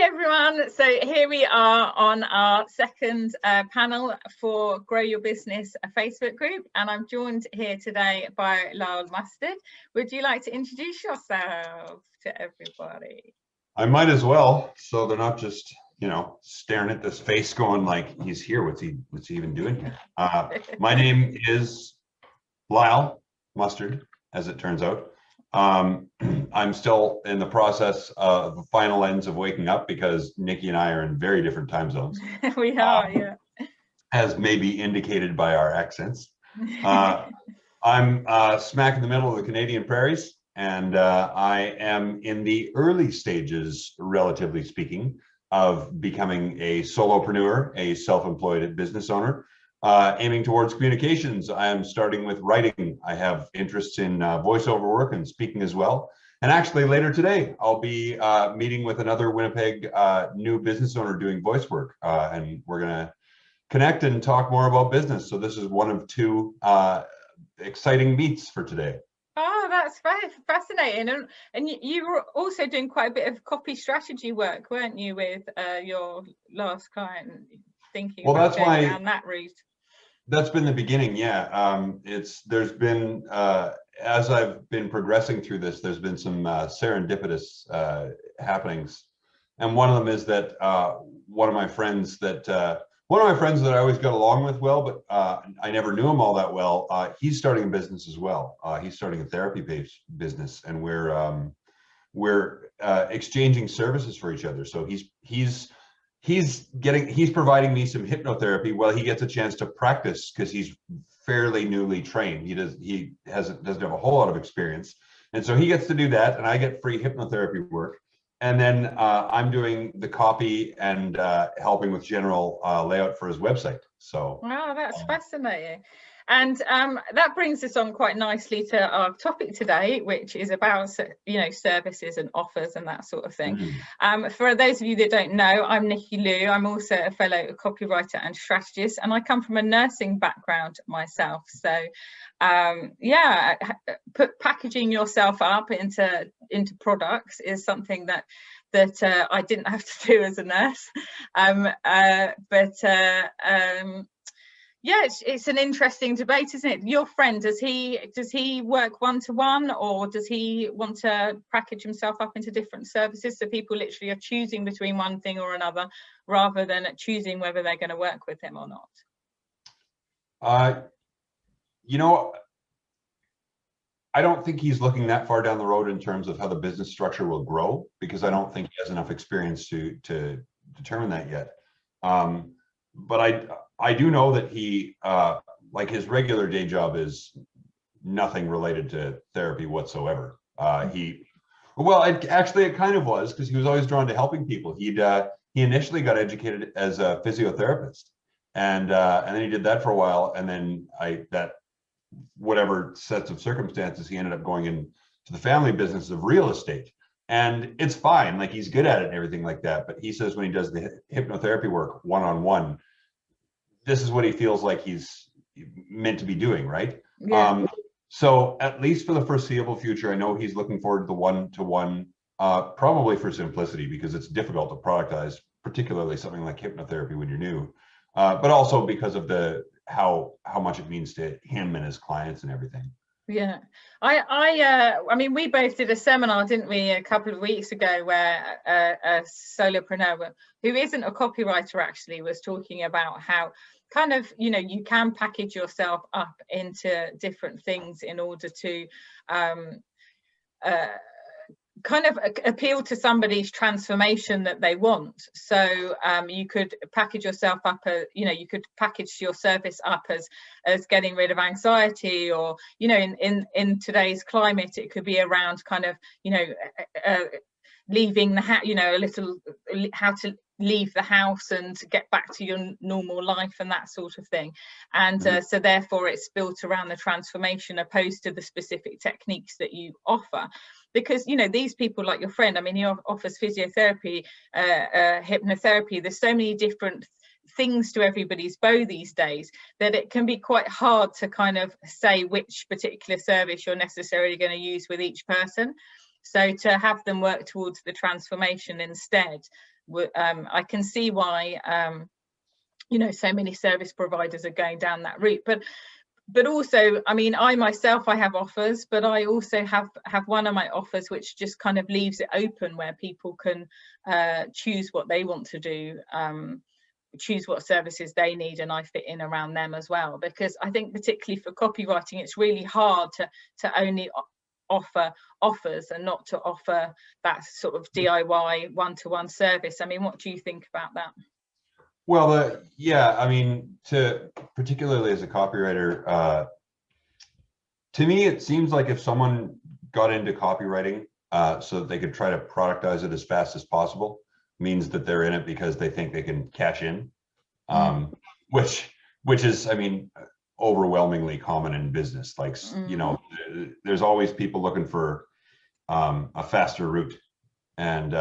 everyone, so here we are on our second panel for Grow Your Business Facebook group, and I'm joined here today by Lyle Mustard. Would you like to introduce yourself to everybody? I might as well, so they're not just, you know, staring at this face going like, he's here, what's he even doing here? My name is Lyle Mustard, as it turns out. I'm still in the process of the final ends of waking up because Nicci and I are in very different time zones. We are, yeah. As maybe indicated by our accents. I'm smack in the middle of the Canadian prairies, and I am in the early stages, relatively speaking, of becoming a solopreneur, a self-employed business owner. Aiming towards communications. I am starting with writing. I have interests in voiceover work and speaking as well. And actually later today, I'll be meeting with another Winnipeg new business owner doing voice work. And we're gonna connect and talk more about business. So this is one of two exciting meets for today. Oh, that's very fascinating. And you were also doing quite a bit of copy strategy work, weren't you, with your last client, thinking about going down that route? That's been the beginning, yeah. There's been, as I've been progressing through this, there's been some serendipitous happenings. And one of them is that one of my friends that I always got along with well, but I never knew him all that well. He's starting a business as well. He's starting a therapy-based business, and we're exchanging services for each other. So he's providing me some hypnotherapy while he gets a chance to practice, because he's fairly newly trained. He doesn't have a whole lot of experience, and so he gets to do that, and I get free hypnotherapy work. And then I'm doing the copy and helping with general layout for his website. So wow, that's fascinating. And that brings us on quite nicely to our topic today, which is about, you know, services and offers and that sort of thing. Mm-hmm. For those of you that don't know, I'm Nicci Lou. I'm also a fellow copywriter and strategist, and I come from a nursing background myself. So yeah, packaging yourself up into products is something that I didn't have to do as a nurse. Yeah, it's an interesting debate, isn't it? Your friend, does he work one-to-one, or does he want to package himself up into different services, so people literally are choosing between one thing or another rather than choosing whether they're going to work with him or not? You know, I don't think he's looking that far down the road in terms of how the business structure will grow, because I don't think he has enough experience to determine that yet. But I do know that he, like, his regular day job is nothing related to therapy whatsoever. It kind of was, because he was always drawn to helping people. He initially got educated as a physiotherapist, and then he did that for a while, and then whatever sets of circumstances, he ended up going into the family business of real estate. And it's fine, like, he's good at it and everything like that. But he says when he does the hypnotherapy work one-on-one, this is what he feels like he's meant to be doing, right? Yeah. So at least for the foreseeable future, I know he's looking forward to the one-to-one, probably for simplicity, because it's difficult to productize, particularly something like hypnotherapy when you're new, but also because of how much it means to him and his clients and everything. Yeah, I mean, we both did a seminar, didn't we, a couple of weeks ago, where a solopreneur who isn't a copywriter actually was talking about how kind of, you know, you can package yourself up into different things in order to kind of appeal to somebody's transformation that they want. So you could package yourself up, you know, you could package your service up as getting rid of anxiety, or, you know, in today's climate, it could be around kind of, you know, leaving the house, you know, how to leave the house and get back to your normal life and that sort of thing. And so therefore it's built around the transformation opposed to the specific techniques that you offer. Because, you know, these people like your friend, I mean, he offers physiotherapy, hypnotherapy. There's so many different things to everybody's bow these days that it can be quite hard to kind of say which particular service you're necessarily going to use with each person. So to have them work towards the transformation instead I can see why you know, so many service providers are going down that route. But also, I mean, I myself, I have offers, but I also have one of my offers which just kind of leaves it open, where people can choose what they want to do, choose what services they need, and I fit in around them as well. Because I think particularly for copywriting, it's really hard to only offer offers and not to offer that sort of DIY one-to-one service. I mean, what do you think about that? Well, yeah, I mean, particularly as a copywriter, to me, it seems like if someone got into copywriting so that they could try to productize it as fast as possible, means that they're in it because they think they can cash in, which is, I mean, overwhelmingly common in business. Like, you know, there's always people looking for a faster route. And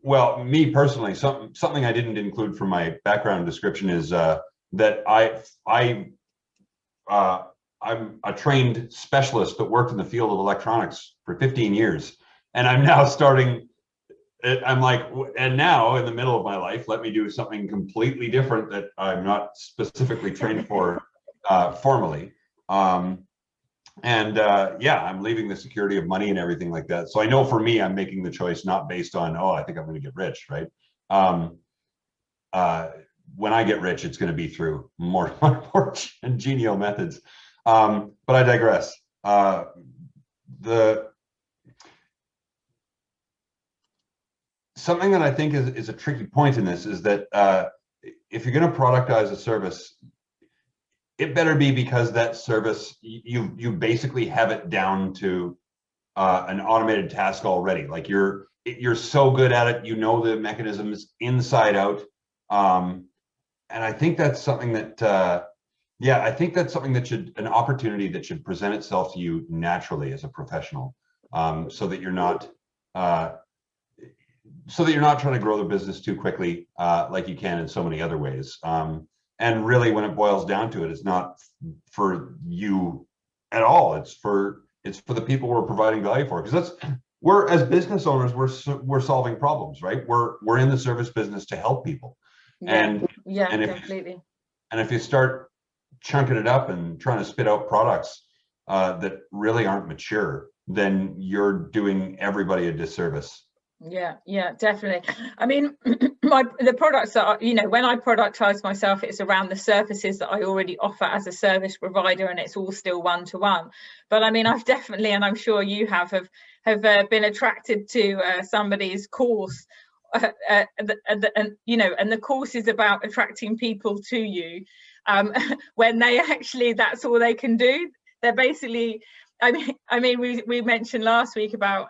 well, me personally, something I didn't include from my background description is that I'm a trained specialist that worked in the field of electronics for 15 years, and I'm now starting. I'm like, and now in the middle of my life, let me do something completely different that I'm not specifically trained for formally. Yeah, I'm leaving the security of money and everything like that. So I know for me, I'm making the choice not based on, oh, I think I'm going to get rich, right? When I get rich, it's going to be through more genial methods. But I digress. Something that I think is a tricky point in this is that if you're going to productize a service, it better be because that service, you basically have it down to an automated task already. Like you're so good at it, you know the mechanisms inside out. And I think that's something that, yeah, I think that's something that an opportunity that should present itself to you naturally as a professional, so that you're not trying to grow the business too quickly, like you can in so many other ways. And really, when it boils down to it, it's not for you at all. It's for the people we're providing value for. Because we're, as business owners, we're solving problems, right? We're in the service business to help people. Yeah, completely. And if you start chunking it up and trying to spit out products that really aren't mature, then you're doing everybody a disservice. Yeah, definitely. I mean, the products that you know, when I productize myself, it's around the services that I already offer as a service provider, and it's all still one-to-one. But I mean, I've definitely, and I'm sure you have been attracted to somebody's course, and you know, and the course is about attracting people to you when they actually, that's all they can do. They're basically, I mean, we mentioned last week about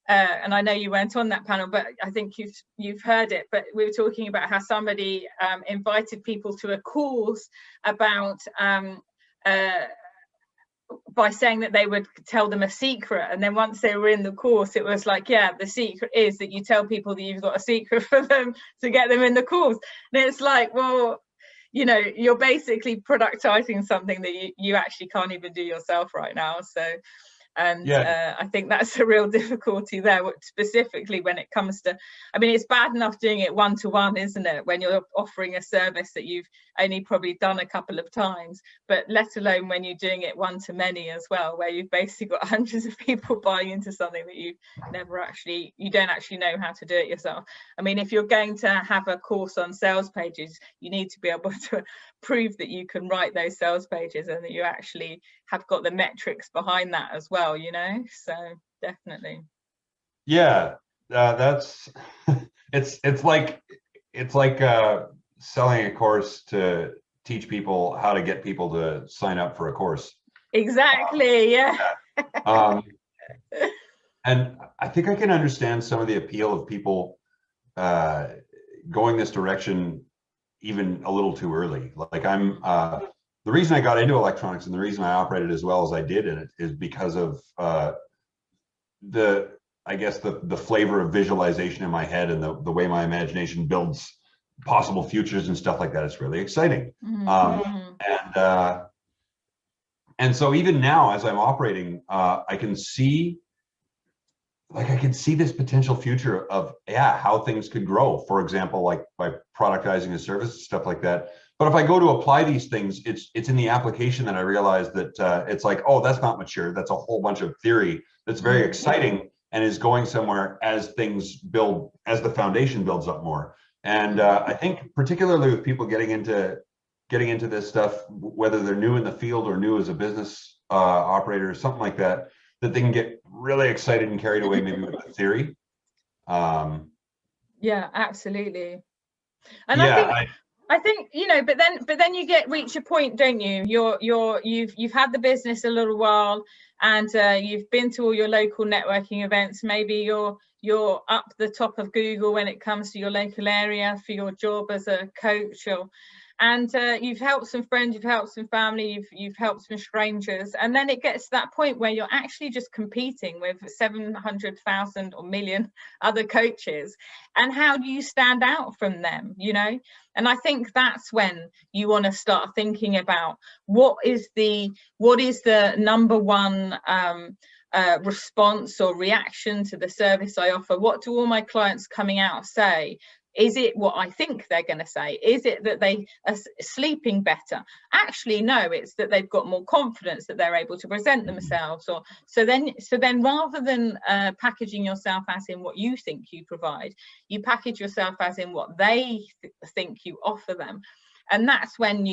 and I know you weren't on that panel, but I think you've heard it. But we were talking about how somebody invited people to a course about by saying that they would tell them a secret, and then once they were in the course, it was like, yeah, the secret is that you tell people that you've got a secret for them to get them in the course. And it's like, well, you know, you're basically productizing something that you actually can't even do yourself right now. So. And yeah. I think that's a real difficulty there, specifically when it comes to, I mean, it's bad enough doing it one-to-one, isn't it, when you're offering a service that you've only probably done a couple of times, but let alone when you're doing it one-to-many as well, where you've basically got hundreds of people buying into something that you don't actually know how to do it yourself. I mean, if you're going to have a course on sales pages, you need to be able to prove that you can write those sales pages and that you actually have got the metrics behind that as well, you know. So definitely, yeah, that's it's like selling a course to teach people how to get people to sign up for a course. Exactly. Yeah. And I think I can understand some of the appeal of people going this direction even a little too early. Like I'm the reason I got into electronics and the reason I operated as well as I did in it is because of the flavor of visualization in my head and the way my imagination builds possible futures and stuff like that. It's really exciting. And so even now, as I'm operating, I can see like I could see this potential future of, yeah, how things could grow, for example, like by productizing a service, stuff like that. But if I go to apply these things, it's in the application that I realize that it's like, oh, that's not mature. That's a whole bunch of theory that's very exciting and is going somewhere as things build, as the foundation builds up more. And I think particularly with people getting into this stuff, whether they're new in the field or new as a business operator or something like that, that they can get really excited and carried away maybe with the theory. Yeah, absolutely. And yeah, I think, you know, but then you reach a point, don't you? You've had the business a little while, and you've been to all your local networking events. Maybe you're up the top of Google when it comes to your local area for your job as a coach, and you've helped some friends, you've helped some family, you've helped some strangers, and then it gets to that point where you're actually just competing with 700,000 or million other coaches, and how do you stand out from them, you know? And I think that's when you want to start thinking about what is the number one response or reaction to the service I offer. What do all my clients coming out say? Is it what I think they're going to say? Is it that they are sleeping better? Actually, no, it's that they've got more confidence, that they're able to present themselves. Or so then rather than packaging yourself as in what you think you provide, you package yourself as in what they think you offer them. And that's when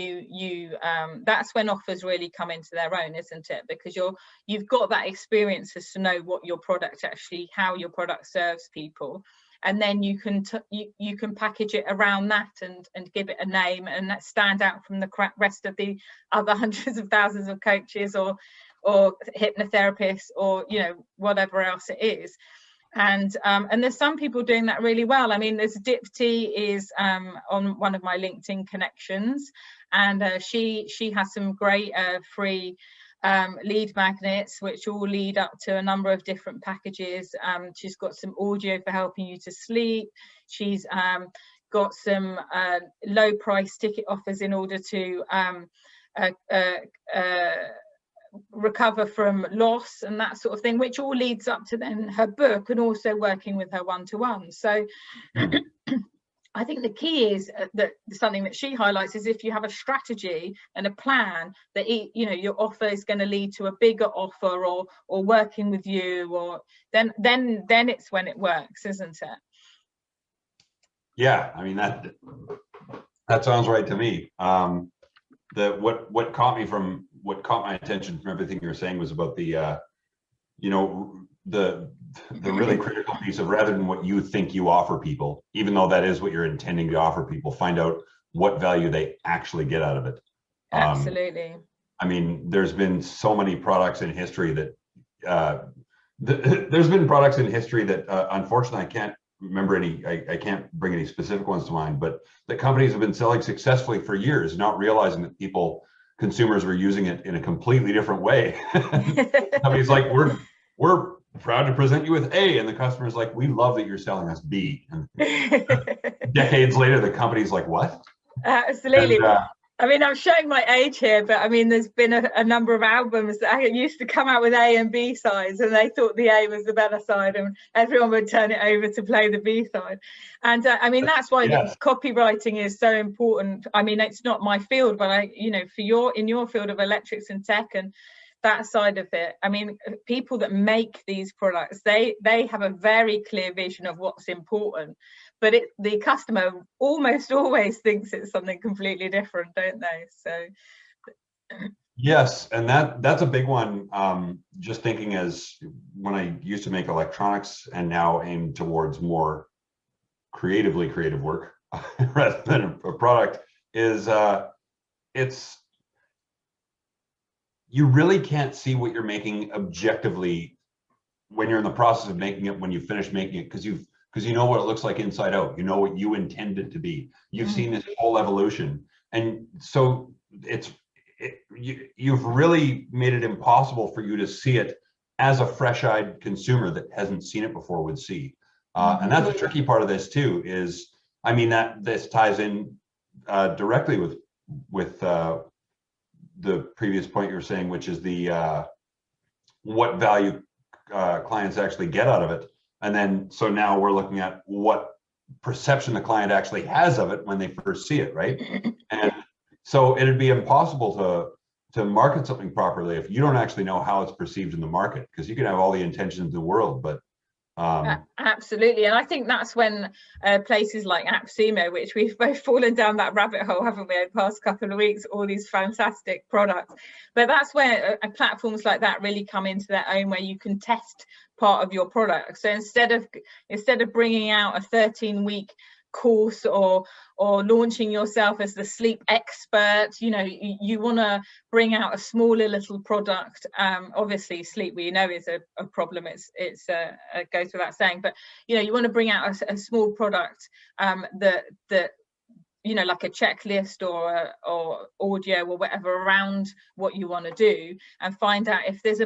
that's when offers really come into their own, isn't it? Because you've got that experience as to know what your product actually, how your product serves people. And then you can package it around that and give it a name, and that stand out from the rest of the other hundreds of thousands of coaches or hypnotherapists, or, you know, whatever else it is. And there's some people doing that really well. I mean, there's Dipti is on one of my LinkedIn connections, and she has some great free lead magnets, which all lead up to a number of different packages. She's got some audio for helping you to sleep. She's got some low price ticket offers in order to recover from loss and that sort of thing, which all leads up to then her book, and also working with her one-to-one. So I think the key is that something that she highlights is if you have a strategy and a plan, that you know your offer is going to lead to a bigger offer, or working with you, or then it's when it works, isn't it? Yeah, I mean that sounds right to me. What caught my attention from everything you were saying was about the you know, the really critical piece of, rather than what you think you offer people, even though that is what you're intending to offer people, find out what value they actually get out of it. Absolutely. I mean, there's been so many products in history that there's been products in history that unfortunately I can't remember any, I can't bring any specific ones to mind, but the companies have been selling successfully for years, not realizing that consumers were using it in a completely different way. Companies like, we're proud to present you with A, and the customer's like, we love that you're selling us B. And decades later, the company's like, what? Absolutely. And, I mean, I'm showing my age here, but I mean, there's been a number of albums that used to come out with A and B sides, and they thought the A was the better side, and everyone would turn it over to play the B side. And I mean, that's why copywriting is so important. I mean, it's not my field, but you know, in your field of electrics and tech and that side of it, I mean, people that make these products, they have a very clear vision of what's important, but the customer almost always thinks it's something completely different, don't they? So yes, and that's a big one. Just thinking, as when I used to make electronics and now aim towards more creative work rather than a product, is you really can't see what you're making objectively when you're in the process of making it, when you finish making it, because you know what it looks like inside out. You know what you intend it to be. You've seen this whole evolution. And so you've really made it impossible for you to see it as a fresh-eyed consumer that hasn't seen it before would see. And that's the tricky part of this too, is, I mean, that this ties in directly with the previous point you were saying, which is the what value clients actually get out of it. And then, so now we're looking at what perception the client actually has of it when they first see it, right? And so it'd be impossible to market something properly if you don't actually know how it's perceived in the market, because you can have all the intentions in the world, but absolutely. And I think that's when places like AppSumo, which we've both fallen down that rabbit hole, haven't we, over the past couple of weeks, all these fantastic products, but that's where platforms like that really come into their own, where you can test part of your product. So instead of bringing out a 13-week course or launching yourself as the sleep expert, you want to bring out a smaller little product. Obviously sleep, we know, is a problem, it goes without saying, but you want to bring out a small product that like a checklist or audio or whatever around what you want to do, and find out if there's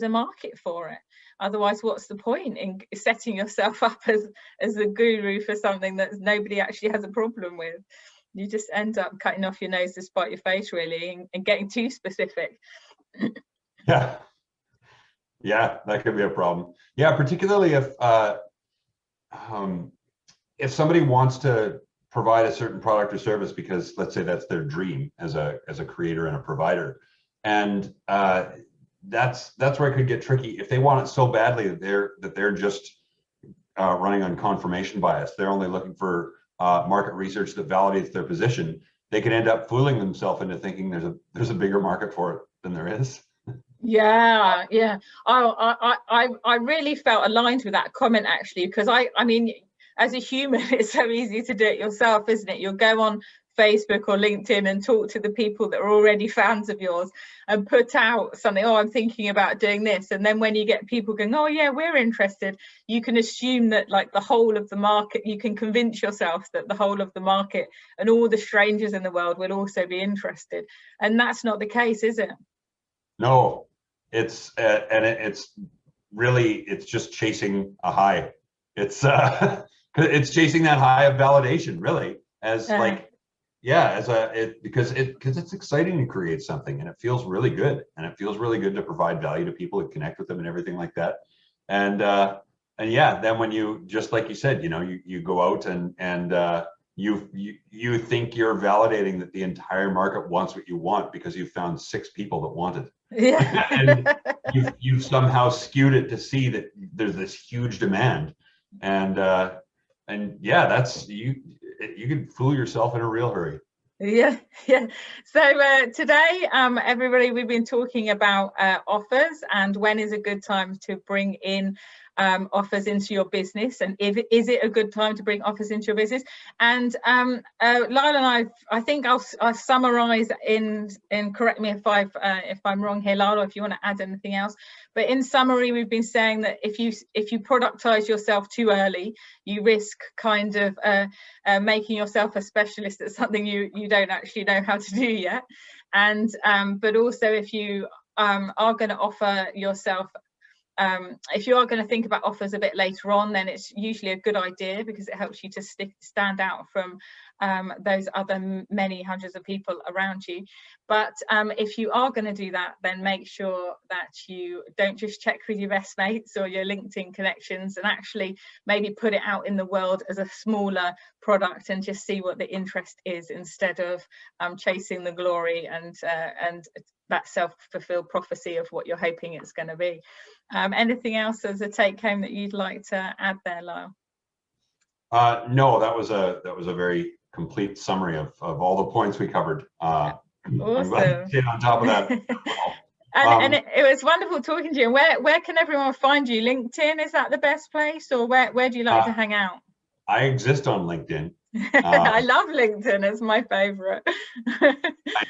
a market for it. Otherwise, what's the point in setting yourself up as a guru for something that nobody actually has a problem with? You just end up cutting off your nose to spite your face, really, and getting too specific. Yeah, that could be a problem. Yeah, particularly if somebody wants to provide a certain product or service because, let's say, that's their dream as a creator and a provider, and that's where it could get tricky. If they want it so badly that they're just running on confirmation bias, they're only looking for market research that validates their position, they could end up fooling themselves into thinking there's a bigger market for it than there is. Yeah. I really felt aligned with that comment, actually, because I mean, as a human, it's so easy to do it yourself, isn't it? You'll go on Facebook or LinkedIn and talk to the people that are already fans of yours and put out something, I'm thinking about doing this, and then when you get people going, oh yeah, we're interested, you can assume that like the whole of the market, you can convince yourself that the whole of the market and all the strangers in the world will also be interested, and that's not the case, is it? No, it's it's just chasing a high. It's it's chasing that high of validation, really, because it's exciting to create something, and it feels really good, to provide value to people and connect with them and everything like that. And then when you, just like you said, you go out and you think you're validating that the entire market wants what you want because you've found 6 people that want it. Yeah. And you've somehow skewed it to see that there's this huge demand, and that's you can fool yourself in a real hurry. Yeah. So today, everybody, we've been talking about offers and when is a good time to bring in offers into your business, and is it a good time to bring offers into your business? And Lyle and I think I'll summarize in correct me if I'm wrong here, Lyle, or if you want to add anything else. But in summary, we've been saying that if you productize yourself too early, you risk kind of making yourself a specialist at something you don't actually know how to do yet. And but also, if you are going to offer yourself, if you are going to think about offers a bit later on, then it's usually a good idea because it helps you to stand out from those other many hundreds of people around you. But if you are going to do that, then make sure that you don't just check with your best mates or your LinkedIn connections, and actually maybe put it out in the world as a smaller product and just see what the interest is, instead of chasing the glory and that self-fulfilled prophecy of what you're hoping it's going to be. Anything else as a take home that you'd like to add there, Lyle? No, that was a very complete summary of all the points we covered. Awesome. I'm glad to get on top of that. And it was wonderful talking to you. Where can everyone find you? LinkedIn, is that the best place, or where do you like to hang out? I exist on LinkedIn. I love LinkedIn. It's my favorite.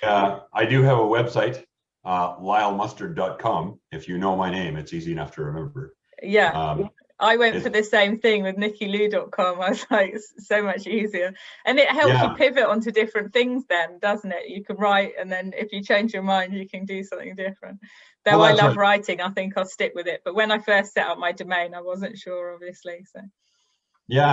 I do have a website, lylemustard.com. If you know my name, it's easy enough to remember. Yeah. I went for the same thing with niccilou.com. I was like, it's so much easier. And it helps you pivot onto different things then, doesn't it? You can write, and then if you change your mind, you can do something different. Though I love writing, I think I'll stick with it. But when I first set up my domain, I wasn't sure, obviously. So yeah.